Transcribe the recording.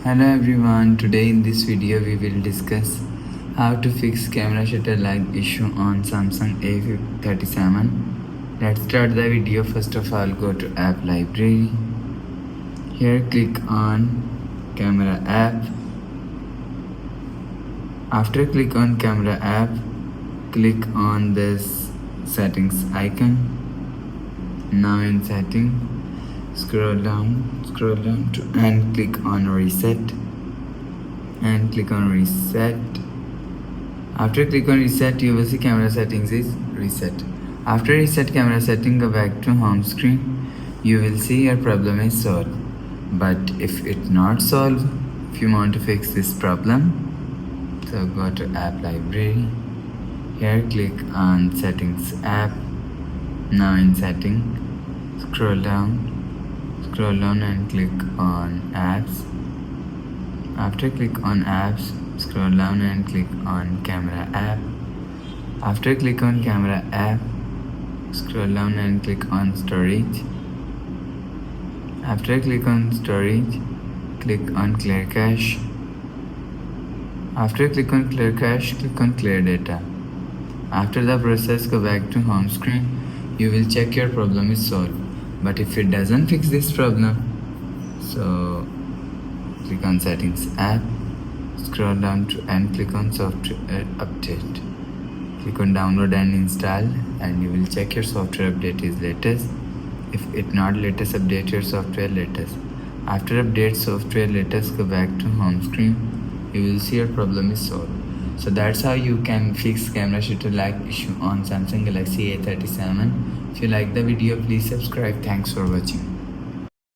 Hello everyone, today in this video we will discuss how to fix camera shutter lag issue on Samsung A37. Let's start the video. First of all, go to app library. Here click on camera app. After click on camera app, click on this settings icon. Now in setting, scroll down to and click on reset and click on reset. After click on reset, you will see camera settings is reset. After reset camera setting, go back to home screen. You will see your problem is solved. But if it not solved, if you want to fix this problem, so go to app library. Here click on settings app. Now in setting, scroll down and click on apps. After click on apps, scroll down and click on camera app. After click on camera app, scroll down and click on storage. After click on storage, click on clear cache. After click on clear cache, click on clear data. After the process, go back to home screen. You will check your problem is solved. But if it doesn't fix this problem, so click on settings app, scroll down to and click on software update. Click on download and install, and you will check your software update is latest. If it not latest, update your software latest. After update software latest, go back to home screen. You will see your problem is solved. So that's how you can fix camera shutter lag issue on Samsung Galaxy A37. If you like the video, please subscribe. Thanks for watching.